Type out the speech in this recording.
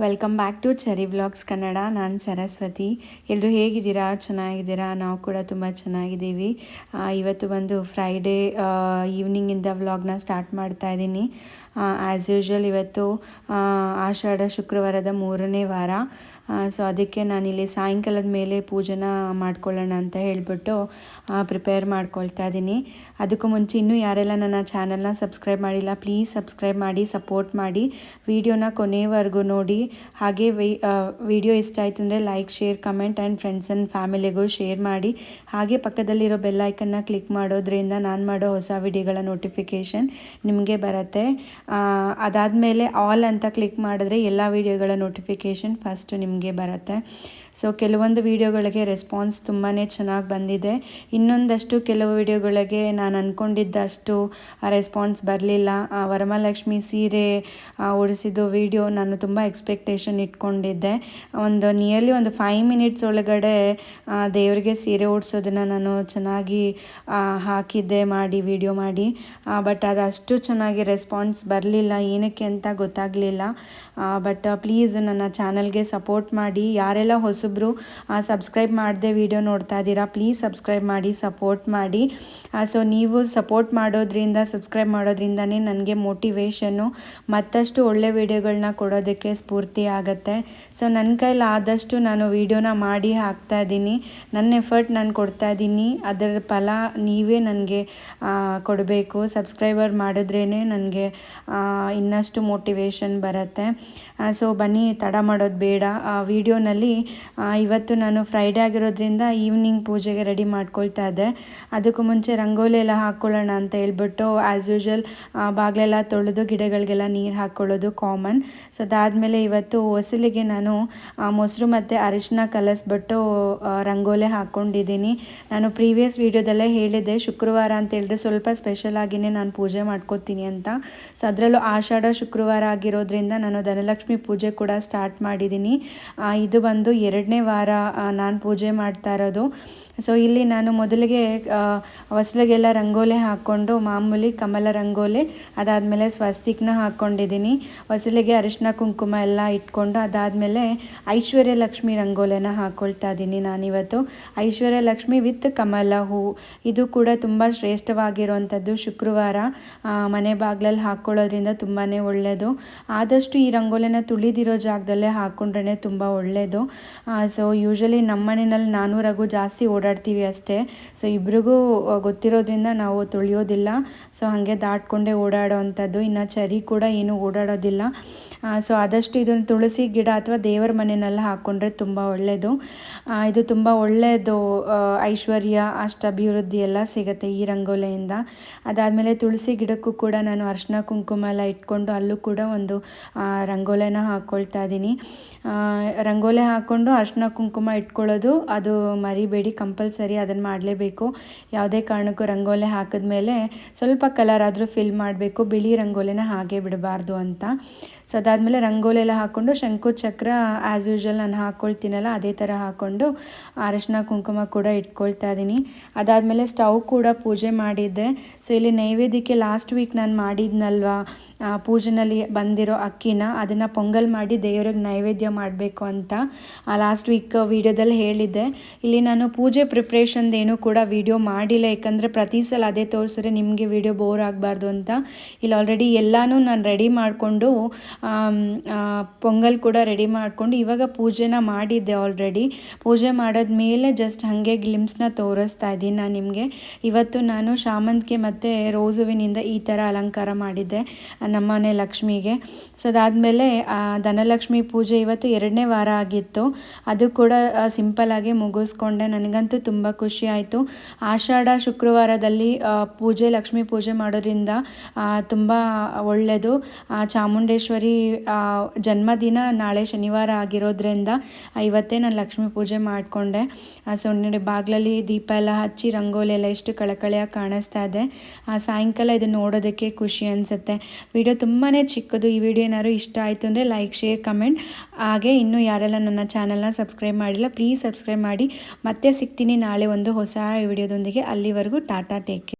Welcome back to Cherry vlogs Kannada. ನಾನು ಸರಸ್ವತಿ. ಎಲ್ಲರೂ ಹೇಗಿದ್ದೀರಾ? ಚೆನ್ನಾಗಿದ್ದೀರಾ? ನಾವು ಕೂಡ ತುಂಬ ಚೆನ್ನಾಗಿದ್ದೀವಿ. ಇವತ್ತು ಬಂದು ಫ್ರೈಡೇ ಈವ್ನಿಂಗಿಂದ ವ್ಲಾಗ್ನ ಸ್ಟಾರ್ಟ್ ಮಾಡ್ತಾ ಇದ್ದೀನಿ. ಆ್ಯಸ್ ಯೂಶ್ವಲ್ ಇವತ್ತು ಆಷಾಢ ಶುಕ್ರವಾರದ 3ನೇ ವಾರ. ಸೊ ಅದಕ್ಕೆ ನಾನಿಲ್ಲಿ ಸಾಯಂಕಾಲದ ಮೇಲೆ ಪೂಜೆನ ಮಾಡ್ಕೊಳ್ಳೋಣ ಅಂತ ಹೇಳಿಬಿಟ್ಟು ಪ್ರಿಪೇರ್ ಮಾಡ್ಕೊಳ್ತಾ ಇದ್ದೀನಿ. ಅದಕ್ಕೂ ಮುಂಚೆ ಇನ್ನೂ ಯಾರೆಲ್ಲ ನನ್ನ ಚಾನಲ್ನ ಸಬ್ಸ್ಕ್ರೈಬ್ ಮಾಡಿಲ್ಲ, ಪ್ಲೀಸ್ ಸಬ್ಸ್ಕ್ರೈಬ್ ಮಾಡಿ, ಸಪೋರ್ಟ್ ಮಾಡಿ, ವಿಡಿಯೋನ ಕೊನೆವರೆಗೂ ನೋಡಿ. ಹಾಗೆ ವಿಡಿಯೋ ಇಷ್ಟ ಆಯಿತು ಅಂದರೆ like, share, comment and friends and ಫ್ಯಾಮಿಲಿಗೂ ಶೇರ್ ಮಾಡಿ. ಹಾಗೆ ಪಕ್ಕದಲ್ಲಿರೋ ಬೆಲ್ಲೈಕನ್ನ ಕ್ಲಿಕ್ ಮಾಡೋದ್ರಿಂದ ನಾನು ಮಾಡೋ ಹೊಸ ವಿಡಿಯೋಗಳ ನೋಟಿಫಿಕೇಷನ್ ನಿಮಗೆ ಬರುತ್ತೆ. ಅದಾದಮೇಲೆ ಆಲ್ ಅಂತ ಕ್ಲಿಕ್ ಮಾಡಿದ್ರೆ ಎಲ್ಲ ವಿಡಿಯೋಗಳ ನೋಟಿಫಿಕೇಷನ್ ಫಸ್ಟು ನಿಮಗೆ ಬರುತ್ತೆ. ಸೊ ಕೆಲವೊಂದು ವಿಡಿಯೋಗಳಿಗೆ ರೆಸ್ಪಾನ್ಸ್ ತುಂಬಾ ಚೆನ್ನಾಗಿ ಬಂದಿದೆ. ಇನ್ನೊಂದಷ್ಟು ಕೆಲವು ವಿಡಿಯೋಗಳಿಗೆ ನಾನು ಅಂದ್ಕೊಂಡಿದ್ದಷ್ಟು ರೆಸ್ಪಾನ್ಸ್ ಬರಲಿಲ್ಲ. ವರಮಹಾಲಕ್ಷ್ಮಿ ಸೀರೆ ಉಡಿಸಿದ್ದು ವಿಡಿಯೋ ನಾನು ತುಂಬ ಎಕ್ಸ್ಪೆಕ್ಟೇಷನ್ ಇಟ್ಕೊಂಡಿದ್ದೆ. ನಿಯರ್ಲಿ ಒಂದು 5 ಮಿನಿಟ್ಸ್ ಒಳಗಡೆ ದೇವರಿಗೆ ಸೀರೆ ಉಡಿಸೋದನ್ನು ನಾನು ಚೆನ್ನಾಗಿ ಹಾಕಿದ್ದೆ ವಿಡಿಯೋ ಮಾಡಿ. ಬಟ್ ಅದಷ್ಟು ಚೆನ್ನಾಗಿ ರೆಸ್ಪಾನ್ಸ್ ಬರಲಿಲ್ಲ, ಏನಕ್ಕೆ ಅಂತ ಗೊತ್ತಾಗಲಿಲ್ಲ. ಬಟ್ ಪ್ಲೀಸ್ ನನ್ನ ಚಾನಲ್ಗೆ ಸಪೋರ್ಟ್ ಮಾಡಿ. ಯಾರೆಲ್ಲ ಹೊಸಬ್ರು ಸಬ್ಸ್ಕ್ರೈಬ್ ಮಾಡದೆ ವಿಡಿಯೋ ನೋಡ್ತಾ ಇದ್ದೀರಾ, ಪ್ಲೀಸ್ ಸಬ್ಸ್ಕ್ರೈಬ್ ಮಾಡಿ, ಸಪೋರ್ಟ್ ಮಾಡಿ. ಸೊ ನೀವು ಸಪೋರ್ಟ್ ಮಾಡೋದ್ರಿಂದ, ಸಬ್ಸ್ಕ್ರೈಬ್ ಮಾಡೋದ್ರಿಂದನೇ ನನಗೆ ಮೋಟಿವೇಶನ್ನು, ಮತ್ತಷ್ಟು ಒಳ್ಳೆ ವಿಡಿಯೋಗಳನ್ನ ಕೊಡೋದಕ್ಕೆ ಸ್ಫೂರ್ತಿ ಆಗುತ್ತೆ. ಸೊ ನನ್ನ ಕೈಲಾದಷ್ಟು ನಾನು ವಿಡಿಯೋನ ಮಾಡಿ ಹಾಕ್ತಾ ಇದ್ದೀನಿ. ನನ್ನ ಎಫರ್ಟ್ ನಾನು ಕೊಡ್ತಾ ಇದ್ದೀನಿ, ಅದರ ಫಲ ನೀವೇ ನನಗೆ ಕೊಡಬೇಕು. ಸಬ್ಸ್ಕ್ರೈಬರ್ ಮಾಡಿದ್ರೇ ನನಗೆ ಇನ್ನಷ್ಟು ಮೋಟಿವೇಶನ್ ಬರುತ್ತೆ. ಸೊ ಬನ್ನಿ, ತಡ ಮಾಡೋದು ಬೇಡ. ವಿಡಿಯೋನಲ್ಲಿ ಇವತ್ತು ನಾನು ಫ್ರೈಡೇ ಆಗಿರೋದ್ರಿಂದ ಈವ್ನಿಂಗ್ ಪೂಜೆಗೆ ರೆಡಿ ಮಾಡ್ಕೊಳ್ತಾ ಇದ್ದೆ. ಅದಕ್ಕೂ ಮುಂಚೆ ರಂಗೋಲಿ ಎಲ್ಲ ಹಾಕ್ಕೊಳ್ಳೋಣ ಅಂತ ಹೇಳ್ಬಿಟ್ಟು ಆ್ಯಸ್ ಯೂಶ್ವಲ್ ಬಾಗಿಲೆಲ್ಲ ತೊಳೆದು ಗಿಡಗಳಿಗೆಲ್ಲ ನೀರು ಹಾಕ್ಕೊಳ್ಳೋದು ಕಾಮನ್. ಸೊ ಅದಾದಮೇಲೆ ಇವತ್ತು ಹೊಸಲಿಗೆ ನಾನು ಮೊಸರು ಮತ್ತು ಅರಿಶಿನ ಕಲಸ್ಬಿಟ್ಟು ರಂಗೋಲಿ ಹಾಕ್ಕೊಂಡಿದ್ದೀನಿ. ನಾನು ಪ್ರೀವಿಯಸ್ ವೀಡಿಯೋದಲ್ಲೇ ಹೇಳಿದ್ದೆ, ಶುಕ್ರವಾರ ಅಂತ ಹೇಳಿದ್ರೆ ಸ್ವಲ್ಪ ಸ್ಪೆಷಲ್ ಆಗಿಯೇ ನಾನು ಪೂಜೆ ಮಾಡ್ಕೋತೀನಿ ಅಂತ. ಸೊ ಅದರಲ್ಲೂ ಆಷಾಢ ಶುಕ್ರವಾರ ಆಗಿರೋದ್ರಿಂದ ನಾನು ಧನಲಕ್ಷ್ಮಿ ಪೂಜೆ ಕೂಡ ಸ್ಟಾರ್ಟ್ ಮಾಡಿದ್ದೀನಿ. ಇದು ಬಂದು 2ನೇ ವಾರ ನಾನು ಪೂಜೆ ಮಾಡ್ತಾ ಇರೋದು. ಸೊ ಇಲ್ಲಿ ನಾನು ಮೊದಲಿಗೆ ಹೊಸಲಿಗೆಲ್ಲ ರಂಗೋಲಿ ಹಾಕ್ಕೊಂಡು ಮಾಮೂಲಿ ಕಮಲ ರಂಗೋಲಿ, ಅದಾದಮೇಲೆ ಸ್ವಸ್ತಿಕ್ನ ಹಾಕ್ಕೊಂಡಿದ್ದೀನಿ. ಹೊಸಲಿಗೆ ಅರಿಶಿನ ಕುಂಕುಮ ಎಲ್ಲ ಇಟ್ಕೊಂಡು ಅದಾದಮೇಲೆ ಐಶ್ವರ್ಯ ಲಕ್ಷ್ಮಿ ರಂಗೋಲಿನ ಹಾಕ್ಕೊಳ್ತಾ ಇದ್ದೀನಿ ನಾನಿವತ್ತು. ಐಶ್ವರ್ಯ ಲಕ್ಷ್ಮಿ ವಿತ್ ಕಮಲ ಹೂ, ಇದು ಕೂಡ ತುಂಬ ಶ್ರೇಷ್ಠವಾಗಿರುವಂಥದ್ದು. ಶುಕ್ರವಾರ ಮನೆ ಬಾಗಿಲಲ್ಲಿ ಹಾಕ್ಕೊಳ್ಳೋದ್ರಿಂದ ತುಂಬಾ ಒಳ್ಳೆಯದು. ಆದಷ್ಟು ಈ ರಂಗೋಲಿನ ತುಳಿದಿರೋ ಜಾಗದಲ್ಲೇ ಹಾಕ್ಕೊಂಡ್ರೆ ತುಂಬ ಒಳ್ಳೆಯದು. ಸೊ ಯೂಶ್ವಲಿ ನಮ್ಮ ಮನೆಯಲ್ಲಿ ನಾನು ರಘು ಜಾಸ್ತಿ ಓಡಾಡ್ತೀವಿ ಅಷ್ಟೇ. ಸೊ ಇಬ್ರಿಗೂ ಗೊತ್ತಿರೋದ್ರಿಂದ ನಾವು ತುಳಿಯೋದಿಲ್ಲ. ಸೊ ಹಾಗೆ ದಾಟ್ಕೊಂಡೇ ಓಡಾಡೋ ಅಂಥದ್ದು. ಇನ್ನು ಚರಿ ಕೂಡ ಏನು ಓಡಾಡೋದಿಲ್ಲ. ಸೊ ಆದಷ್ಟು ಇದನ್ನು ತುಳಸಿ ಗಿಡ ಅಥವಾ ದೇವರ ಮನೆಯಲ್ಲಿ ಹಾಕ್ಕೊಂಡ್ರೆ ತುಂಬ ಒಳ್ಳೆಯದು. ಇದು ತುಂಬ ಒಳ್ಳೆಯದು. ಐಶ್ವರ್ಯ, ಅಭಿವೃದ್ಧಿ ಎಲ್ಲ ಸಿಗುತ್ತೆ ಈ ರಂಗೋಲಿಯಿಂದ. ಅದಾದಮೇಲೆ ತುಳಸಿ ಗಿಡಕ್ಕೂ ಕೂಡ ನಾನು ಅರಿಶಿನ ಕುಂಕುಮ ಎಲ್ಲ ಇಟ್ಕೊಂಡು ಅಲ್ಲೂ ಕೂಡ ಒಂದು ರಂಗೋಲಿನ ಹಾಕ್ಕೊಳ್ತಾ ಇದ್ದೀನಿ. ರಂಗೋಲಿ ಹಾಕ್ಕೊಂಡು ಅರಿಶಿನ ಕುಂಕುಮ ಇಟ್ಕೊಳ್ಳೋದು ಅದು ಮರಿಬೇಡಿ, ಕಂಪಲ್ಸರಿ ಅದನ್ನು ಮಾಡಲೇಬೇಕು. ಯಾವುದೇ ಕಾರಣಕ್ಕೂ ರಂಗೋಲಿ ಹಾಕಿದ್ಮೇಲೆ ಸ್ವಲ್ಪ ಕಲರ್ ಆದರೂ ಫಿಲ್ ಮಾಡಬೇಕು, ಬಿಳಿ ರಂಗೋಲಿನ ಹಾಗೆ ಬಿಡಬಾರ್ದು ಅಂತ. ಸೊ ಅದಾದಮೇಲೆ ರಂಗೋಲಿ ಎಲ್ಲ ಹಾಕ್ಕೊಂಡು ಶಂಕು ಚಕ್ರ ಆ್ಯಸ್ ಯೂಶ್ವಲ್ ನಾನು ಹಾಕ್ಕೊಳ್ತೀನಲ್ಲ ಅದೇ ಥರ ಹಾಕ್ಕೊಂಡು ಅರಿಶಿನ ಕುಂಕುಮ ಕೂಡ ಇಟ್ಕೊಳ್ತಾ ಇದ್ದೀನಿ. ಅದಾದಮೇಲೆ ಸ್ಟವ್ ಕೂಡ ಪೂಜೆ ಮಾಡಿದ್ದೆ. ಸೊ ಇಲ್ಲಿ ನೈವೇದ್ಯಕ್ಕೆ ಲಾಸ್ಟ್ ವೀಕ್ ನಾನು ಮಾಡಿದ್ನಲ್ವ ಪೂಜೆನಲ್ಲಿ ಬಂದಿರೋ ಅಕ್ಕಿನ, ಅದನ್ನು ಪೊಂಗಲ್ ಮಾಡಿ ದೇವ್ರಿಗೆ ನೈವೇದ್ಯ ಮಾಡಬೇಕು ಅಂತ ಲಾಸ್ಟ್ ವೀಕ್ ವಿಡಿಯೋದಲ್ಲಿ ಹೇಳಿದ್ದೆ. ಇಲ್ಲಿ ನಾನು ಪೂಜೆ ಪ್ರಿಪ್ರೇಷನ್ದೇನು ಕೂಡ ವಿಡಿಯೋ ಮಾಡಿಲ್ಲ, ಯಾಕಂದರೆ ಪ್ರತಿ ಸಲ ಅದೇ ತೋರಿಸಿದ್ರೆ ನಿಮಗೆ ವಿಡಿಯೋ ಬೋರ್ ಆಗಬಾರ್ದು ಅಂತ. ಇಲ್ಲಿ ಆಲ್ರೆಡಿ ಎಲ್ಲನೂ ನಾನು ರೆಡಿ ಮಾಡಿಕೊಂಡು ಪೊಂಗಲ್ ಕೂಡ ರೆಡಿ ಮಾಡಿಕೊಂಡು ಇವಾಗ ಪೂಜೆನ ಮಾಡಿದ್ದೆ. ಆಲ್ರೆಡಿ ಪೂಜೆ ಮಾಡಿದ್ಮೇಲೆ ಜಸ್ಟ್ ಹಾಗೆ ಗ್ಲಿಮ್ಸ್ನ ತೋರಿಸ್ತಾ ಇದ್ದೀನಿ ನಾನು ನಿಮಗೆ. ಇವತ್ತು ನಾನು ಶಾಮಂತಿಗೆ ಮತ್ತು ರೋಸ್ ಹೂವಿನಿಂದ ಈ ಥರ ಅಲಂಕಾರ ಮಾಡಿದ್ದೆ ನಮ್ಮನೆ ಲಕ್ಷ್ಮಿಗೆ. ಸೊ ಅದಾದಮೇಲೆ ಧನಲಕ್ಷ್ಮಿ ಪೂಜೆ ಇವತ್ತು 2ನೇ ವಾರ ಆಗಿತ್ತು. ಅದು ಕೂಡ ಸಿಂಪಲ್ಲಾಗಿ ಮುಗಿಸ್ಕೊಂಡೆ. ನನಗಂತೂ ತುಂಬ ಖುಷಿ ಆಯಿತು. ಆಷಾಢ ಶುಕ್ರವಾರದಲ್ಲಿ ಲಕ್ಷ್ಮೀ ಪೂಜೆ ಮಾಡೋದ್ರಿಂದ ತುಂಬ ಒಳ್ಳೆಯದು. ಚಾಮುಂಡೇಶ್ವರಿ ಜನ್ಮದಿನ ನಾಳೆ ಶನಿವಾರ ಆಗಿರೋದ್ರಿಂದ ಇವತ್ತೇ ನಾನು ಲಕ್ಷ್ಮೀ ಪೂಜೆ ಮಾಡಿಕೊಂಡೆ. ಸೊ ನೋಡಿ, ಬಾಗಿಲಲ್ಲಿ ದೀಪ ಎಲ್ಲ ಹಚ್ಚಿ ರಂಗೋಲಿ ಎಲ್ಲ ಎಷ್ಟು ಕಳಕಳಿಯಾಗಿ ಕಾಣಿಸ್ತಾ ಇದೆ. ಸಾಯಂಕಾಲ ಇದು ನೋಡೋದಕ್ಕೆ ಖುಷಿ ಅನಿಸುತ್ತೆ. ವಿಡಿಯೋ ತುಂಬಾ ಚಿಕ್ಕದು. ಈ ವಿಡಿಯೋ ಏನಾದ್ರು ಇಷ್ಟ ಆಯಿತು ಅಂದರೆ ಲೈಕ್, ಶೇರ್, ಕಮೆಂಟ್. ಹಾಗೆ ಇನ್ನೂ ಯಾರೆಲ್ಲ ನನ್ನ ಚಾನಲ್ನ ಸಬ್ಸ್ಕ್ರೈಬ್ ಮಾಡಿಲ್ಲ, ಪ್ಲೀಸ್ ಸಬ್ಸ್ಕ್ರೈಬ್ ಮಾಡಿ. ಮತ್ತೆ ಸಿಗ್ತೀನಿ ನಾಳೆ ಒಂದು ಹೊಸ ವಿಡಿಯೋದೊಂದಿಗೆ. ಅಲ್ಲಿವರೆಗೂ ಟಾಟಾ, ಟೇಕ್ ಕೇರ್.